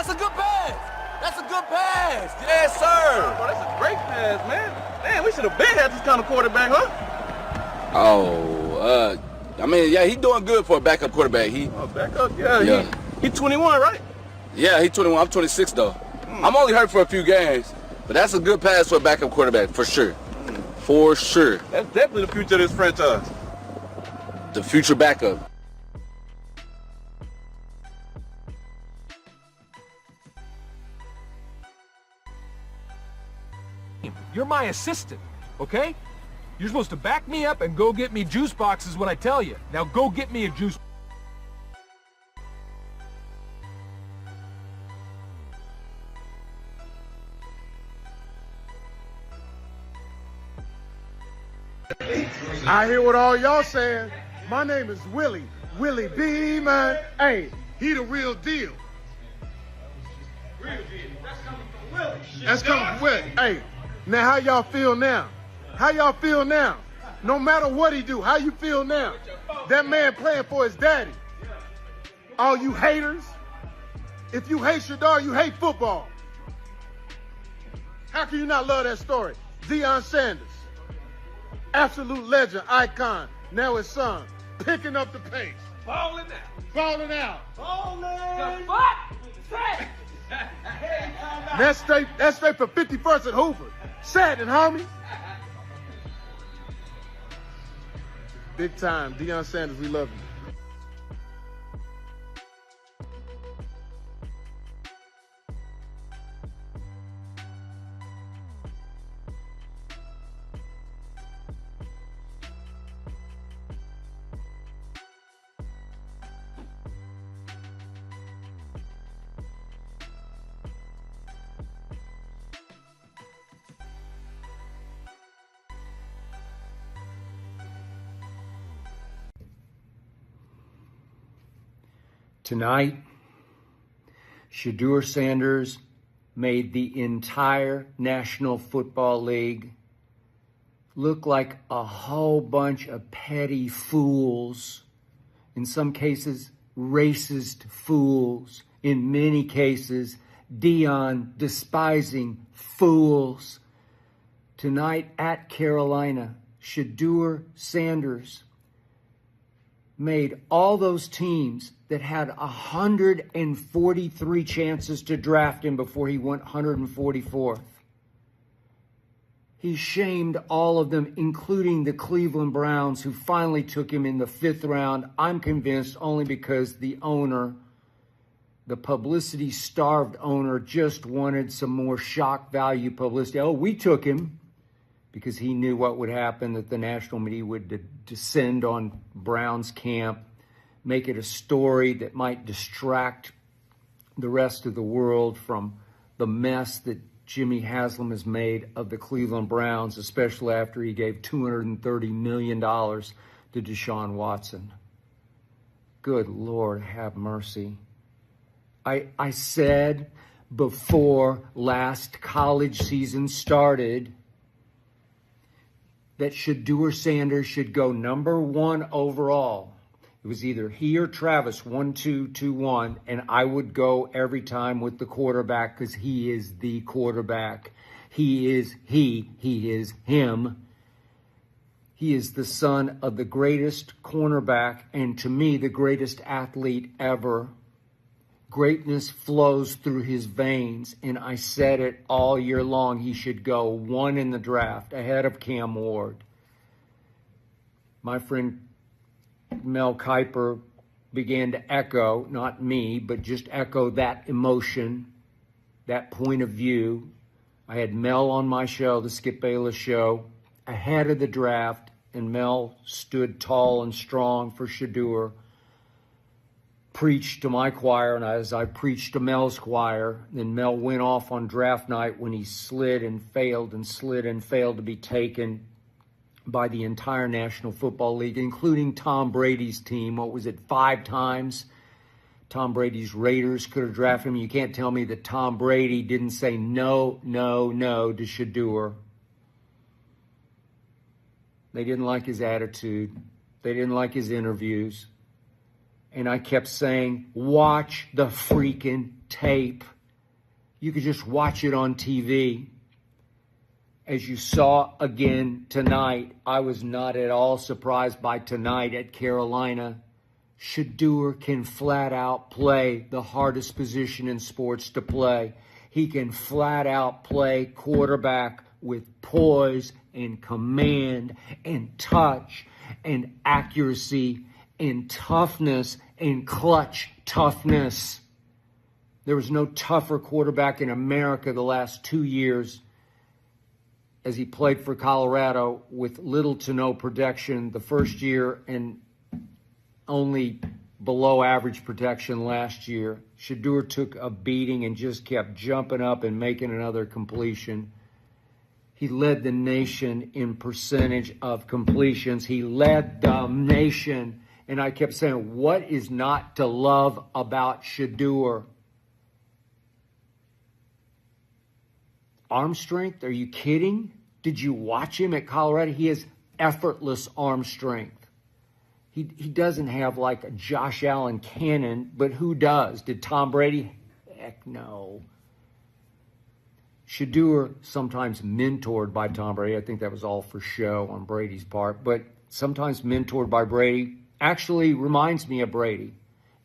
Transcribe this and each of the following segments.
That's a good pass. That's a good pass. Yes, sir. Bro, that's a great pass, man. Man, we should have been had this kind of quarterback, huh? I mean, yeah, he's doing good for a backup quarterback. Backup? Yeah. He 21, right? Yeah, he's 21. I'm 26, though. I'm only hurt for a few games, but that's a good pass for a backup quarterback, for sure. For sure. That's definitely the future of this franchise. The future backup. You're my assistant, okay? You're supposed to back me up and go get me juice boxes when I tell you. Now go get me a juice. I hear what all y'all saying. My name is Willie B, man. Hey, he the real deal. Real deal. That's coming from Willie. That's coming from Willie. Hey, now how y'all feel now? How y'all feel now? No matter what he do, how you feel now? That man playing for his daddy. All you haters, if you hate Shedeur, you hate football. How can you not love that story? Deion Sanders, absolute legend, icon, now his son, picking up the pace. Balling out. Balling out. Balling. The fuck? That's straight for 51st and Hoover. Satin, homie. Big time. Deion Sanders, we love you. Tonight, Shedeur Sanders made the entire National Football League look like a whole bunch of petty fools, in some cases, racist fools, in many cases, Deion despising fools. Tonight at Carolina, Shedeur Sanders made all those teams that had 143 chances to draft him before he went 144th. He shamed all of them, including the Cleveland Browns, who finally took him in the 5th round. I'm convinced only because the owner, the publicity-starved owner, just wanted some more shock value publicity. Oh, we took him because he knew what would happen, that the national media would descend on Browns camp, make it a story that might distract the rest of the world from the mess that Jimmy Haslam has made of the Cleveland Browns, especially after he gave $230 million to Deshaun Watson. Good Lord, have mercy. I said before last college season started that Shedeur Sanders should go number 1 overall. It was either he or Travis, 1-2, 2-1, and I would go every time with the quarterback because he is the quarterback. He is him. He is the son of the greatest cornerback and, to me, the greatest athlete ever. Greatness flows through his veins, and I said it all year long. He should go 1 in the draft, ahead of Cam Ward. My friend Mel Kiper began to echo, not me, but just echo that emotion, that point of view. I had Mel on my show, the Skip Bayless show, ahead of the draft, and Mel stood tall and strong for Shedeur, preached to my choir, and as I preached to Mel's choir, then Mel went off on draft night when he slid and failed to be taken by the entire National Football League, including Tom Brady's team. What was it, 5 times? Tom Brady's Raiders could have drafted him. You can't tell me that Tom Brady didn't say no to Shedeur. They didn't like his attitude. They didn't like his interviews. And I kept saying, watch the freaking tape. You could just watch it on TV. As you saw again tonight, I was not at all surprised by tonight at Carolina. Shedeur can flat out play the hardest position in sports to play. He can flat out play quarterback with poise and command and touch and accuracy and toughness and clutch toughness. There was no tougher quarterback in America the last 2 years as he played for Colorado with little to no protection the first year and only below average protection last year. Shedeur took a beating and just kept jumping up and making another completion. He led the nation in percentage of completions. He led the nation. And I kept saying, what is not to love about Shedeur? Arm strength? Are you kidding? Did you watch him at Colorado? He has effortless arm strength. He doesn't have like a Josh Allen cannon, but who does? Did Tom Brady? Heck no. Shedeur, sometimes mentored by Tom Brady. I think that was all for show on Brady's part, but sometimes mentored by Brady, actually reminds me of Brady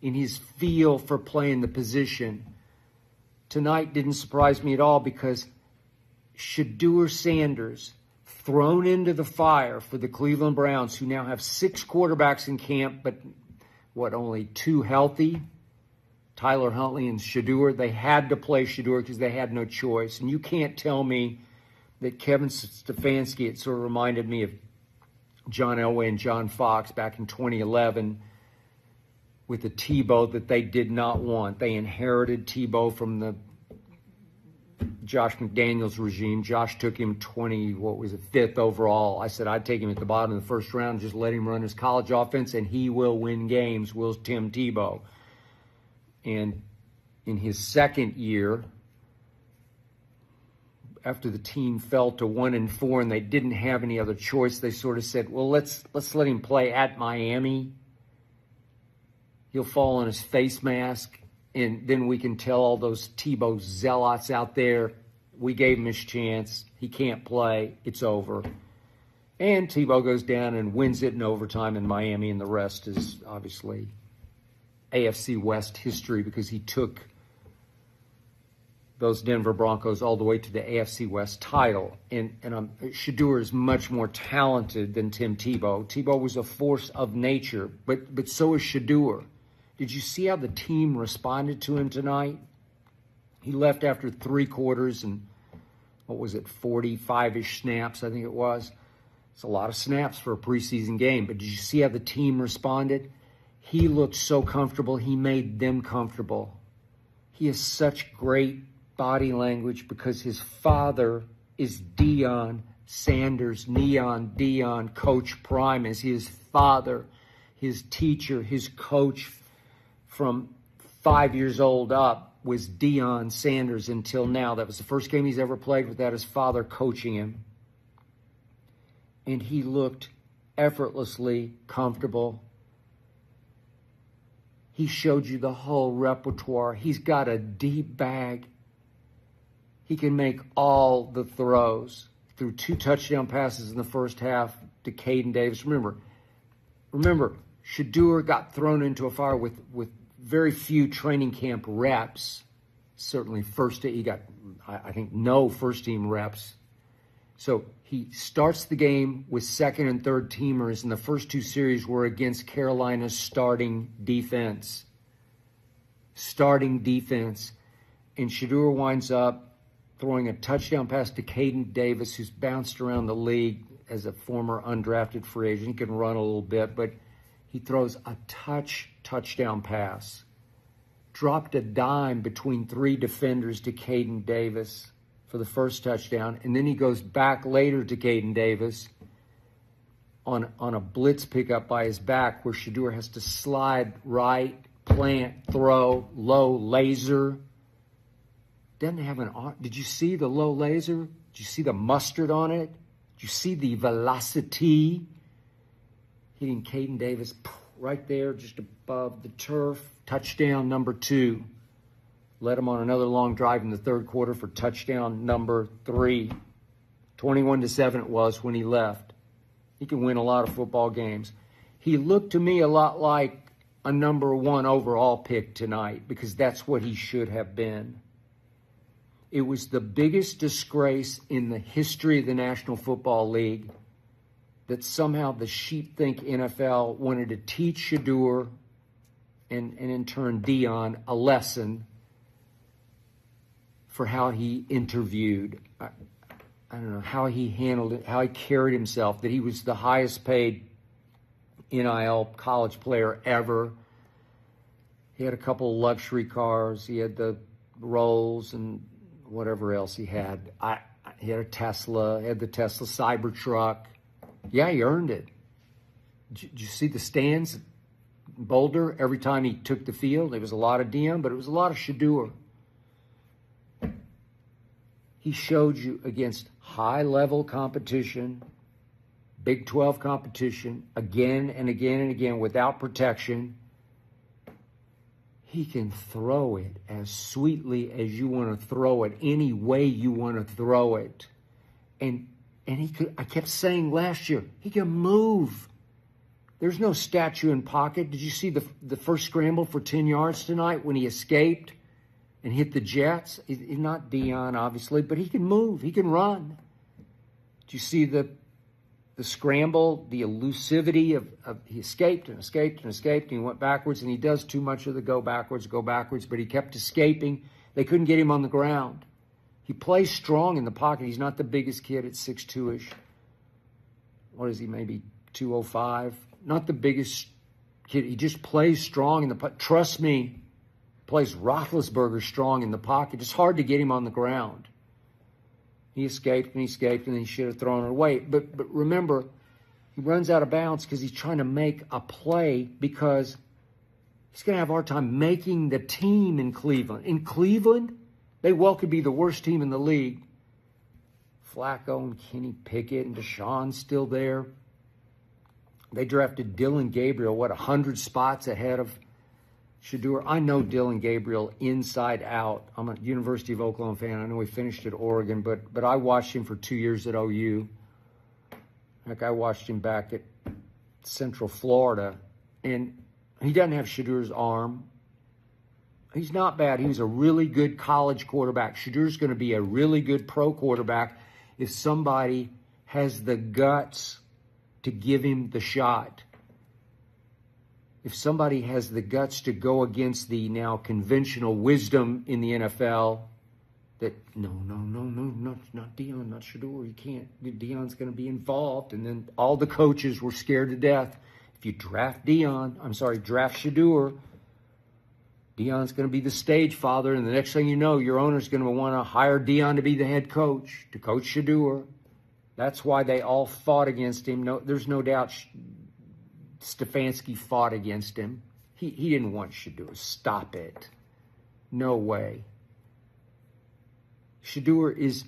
in his feel for playing the position. Tonight didn't surprise me at all because Shedeur Sanders thrown into the fire for the Cleveland Browns, who now have 6 quarterbacks in camp, but only 2 healthy? Tyler Huntley and Shedeur. They had to play Shedeur because they had no choice. And you can't tell me that Kevin Stefanski, it sort of reminded me of John Elway and John Fox back in 2011 with the Tebow that they did not want. They inherited Tebow from the Josh McDaniels regime. Josh took him 5th overall. I said I'd take him at the bottom of the first round, just let him run his college offense, and he will win games, will Tim Tebow. And in his second year, after the team fell to 1-4 and they didn't have any other choice, they sort of said, well, let's let him play at Miami. He'll fall on his face mask, and then we can tell all those Tebow zealots out there, we gave him his chance. He can't play. It's over. And Tebow goes down and wins it in overtime in Miami, and the rest is obviously AFC West history because he took those Denver Broncos all the way to the AFC West title. And Shedeur is much more talented than Tim Tebow. Tebow was a force of nature, but so is Shedeur. Did you see how the team responded to him tonight? He left after 3 quarters and, 45-ish snaps, I think it was. It's a lot of snaps for a preseason game, but did you see how the team responded? He looked so comfortable. He made them comfortable. He has such great body language because his father is Deion Sanders. Deion, Coach Prime is his father, his teacher, his coach from 5 years old up was Deion Sanders until now. That was the first game he's ever played without his father coaching him. And he looked effortlessly comfortable. He showed you the whole repertoire. He's got a deep bag. He can make all the throws. Threw 2 touchdown passes in the first half to Caden Davis. Remember, Shedeur got thrown into a fire with very few training camp reps. Certainly he got, I think, no first-team reps. So he starts the game with second and third teamers, and the first 2 series were against Carolina's starting defense. And Shedeur winds up throwing a touchdown pass to Caden Davis, who's bounced around the league as a former undrafted free agent. He can run a little bit, but he throws a touchdown pass. Dropped a dime between 3 defenders to Caden Davis for the first touchdown, and then he goes back later to Caden Davis on a blitz pickup by his back where Shedeur has to slide right, plant, throw, low laser. Doesn't have an arm. Did you see the low laser? Did you see the mustard on it? Did you see the velocity? Hitting Caden Davis right there just above the turf. Touchdown number 2. led him on another long drive in the third quarter for touchdown number 3. 21-7 it was when he left. He can win a lot of football games. He looked to me a lot like a number 1 overall pick tonight, because that's what he should have been. It was the biggest disgrace in the history of the National Football League that somehow the sheep-think NFL wanted to teach Shedeur and in turn Deion a lesson for how he interviewed. I don't know, how he handled it, how he carried himself, that he was the highest paid NIL college player ever. He had a couple of luxury cars. He had the Rolls and whatever else he had. He had a Tesla. He had the Tesla Cybertruck. Yeah, he earned it. Did you see the stands in Boulder every time he took the field? There was a lot of Deion, but it was a lot of Shedeur. He showed you against high-level competition, Big 12 competition, again and again and again without protection. He can throw it as sweetly as you want to throw it, any way you want to throw it. And he could, I kept saying last year, he can move. There's no statue in pocket. Did you see the first scramble for 10 yards tonight when he escaped and hit the Jets? He's not Deion, obviously, but he can move. He can run. Did you see the scramble, the elusivity of he escaped and escaped and escaped, and he went backwards, and he does too much of the go backwards, but he kept escaping. They couldn't get him on the ground. He plays strong in the pocket. He's not the biggest kid at 6'2"-ish. What is he, maybe 205? Not the biggest kid. He just plays strong in the pocket. Trust me, plays Roethlisberger strong in the pocket. It's hard to get him on the ground. He escaped, and then he should have thrown it away. But remember, he runs out of bounds because he's trying to make a play, because he's going to have a hard time making the team in Cleveland. In Cleveland, they well could be the worst team in the league. Flacco and Kenny Pickett and Deshaun's still there. They drafted Dylan Gabriel, 100 spots ahead of Shedeur. I know Dylan Gabriel inside out. I'm a University of Oklahoma fan. I know he finished at Oregon, but I watched him for 2 years at OU. Heck, I watched him back at Central Florida, and he doesn't have Shedeur's arm. He's not bad. He was a really good college quarterback. Shedeur's going to be a really good pro quarterback if somebody has the guts to give him the shot. If somebody has the guts to go against the now conventional wisdom in the NFL that, no, not Deion, not Shedeur, you can't. Deion's going to be involved. And then all the coaches were scared to death. If you draft Shedeur, Deion's going to be the stage father, and the next thing you know, your owner's going to want to hire Deion to be the head coach, to coach Shedeur. That's why they all fought against him. No, there's no doubt Stefanski fought against him. He didn't want Shedeur. Stop it. No way. Shedeur is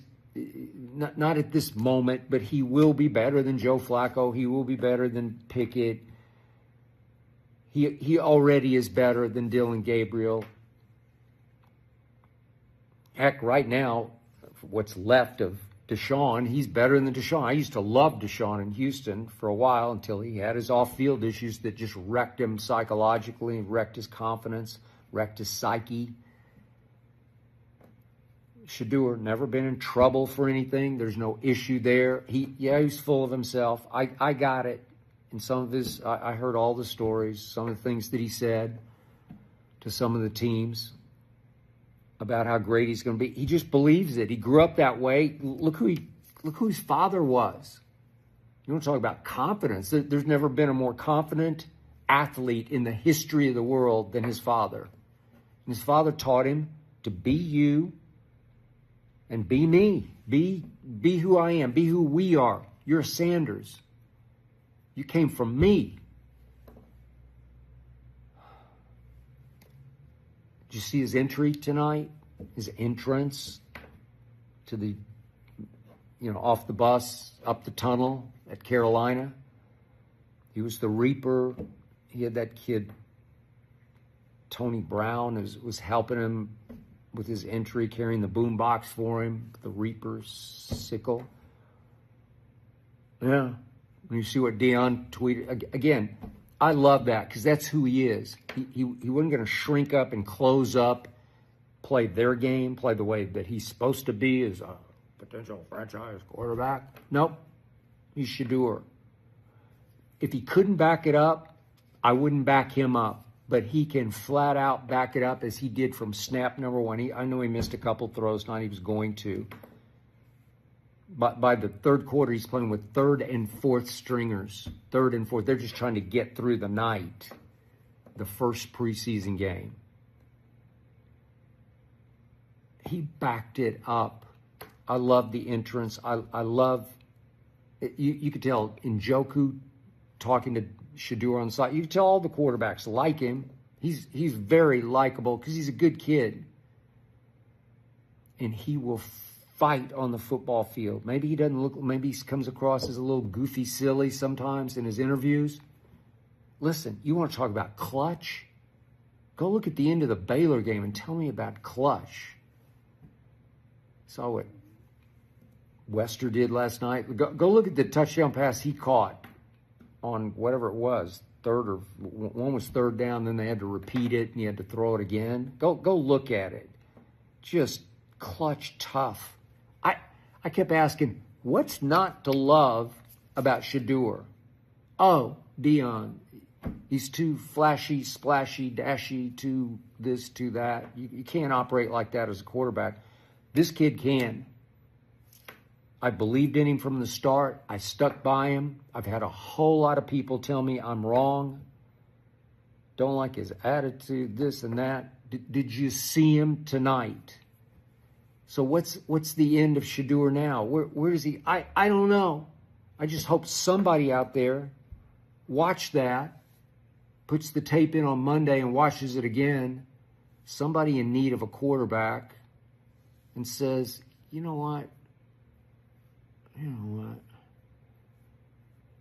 not at this moment, but he will be better than Joe Flacco. He will be better than Pickett. He already is better than Dylan Gabriel. Heck, right now, what's left of Deshaun, he's better than Deshaun. I used to love Deshaun in Houston for a while until he had his off-field issues that just wrecked him psychologically, wrecked his confidence, wrecked his psyche. Shedeur, never been in trouble for anything. There's no issue there. He's full of himself. I got it. And some of his, I heard all the stories, some of the things that he said to some of the teams about how great he's going to be. He just believes it. He grew up that way. Look who his father was. You want to talk about confidence? There's never been a more confident athlete in the history of the world than his father. And his father taught him to be you and be me. Be who I am. Be who we are. You're a Sanders. You came from me. Did you see his entry tonight? His entrance to the, off the bus, up the tunnel at Carolina. He was the Reaper. He had that kid, Tony Brown, was helping him with his entry, carrying the boom box for him, the Reaper sickle. Yeah. When you see what Deion tweeted, again, I love that because that's who he is. He wasn't going to shrink up and close up, play their game, play the way that he's supposed to be as a potential franchise quarterback. Nope. He's Shedeur. If he couldn't back it up, I wouldn't back him up. But he can flat out back it up as he did from snap number one. I know he missed a couple throws, not he was going to. But by the third quarter, he's playing with third and fourth stringers. Third and fourth. They're just trying to get through the night. The first preseason game. He backed it up. I love the entrance. I love, you could tell Njoku talking to Shedeur on the side. You can tell all the quarterbacks like him. He's very likable because he's a good kid. And he will fight on the football field. Maybe he doesn't look, maybe he comes across as a little goofy silly sometimes in his interviews. Listen, you want to talk about clutch? Go look at the end of the Baylor game and tell me about clutch. Saw what Wester did last night. Go look at the touchdown pass he caught on whatever it was, one was third down, then they had to repeat it and he had to throw it again. Go look at it. Just clutch tough. I kept asking, what's not to love about Shedeur? Oh, Deion. He's too flashy, splashy, dashy, too this, too that. You can't operate like that as a quarterback. This kid can. I believed in him from the start. I stuck by him. I've had a whole lot of people tell me I'm wrong. Don't like his attitude, this and that. Did you see him tonight? So what's the end of Shedeur now? Where is he? I don't know. I just hope somebody out there watch that, puts the tape in on Monday and watches it again. Somebody in need of a quarterback and says, you know what?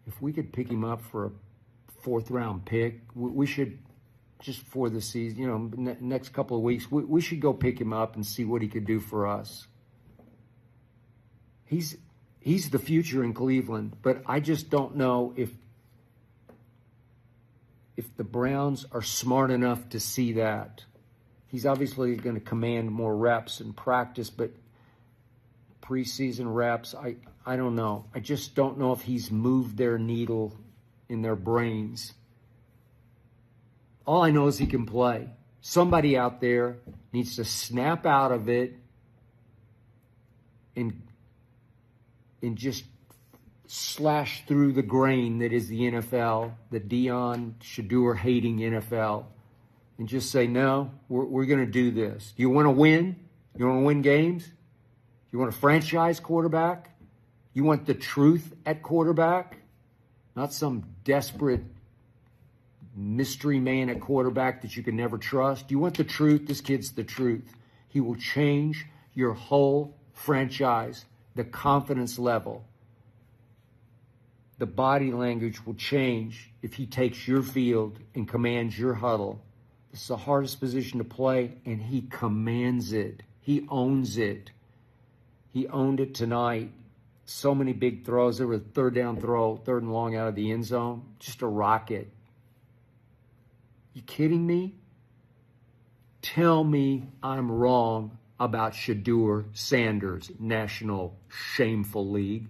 If we could pick him up for a fourth-round pick, we should, just for the season, next couple of weeks, we should go pick him up and see what he could do for us. He's the future in Cleveland, but I just don't know if the Browns are smart enough to see that. He's obviously going to command more reps in practice, but preseason reps, I don't know. I just don't know if he's moved their needle in their brains. All I know is he can play. Somebody out there needs to snap out of it and just slash through the grain that is the NFL, the Deion, Shedeur hating NFL, and just say, no, we're going to do this. You want to win? You want to win games? You want a franchise quarterback? You want the truth at quarterback? Not some desperate mystery man at quarterback that you can never trust. You want the truth? This kid's the truth. He will change your whole franchise, the confidence level. The body language will change if he takes your field and commands your huddle. This is the hardest position to play, and he commands it. He owns it. He owned it tonight. So many big throws. There was a third down throw, third and long out of the end zone. Just a rocket. You kidding me? Tell me I'm wrong about Shedeur Sanders, National Shameful League.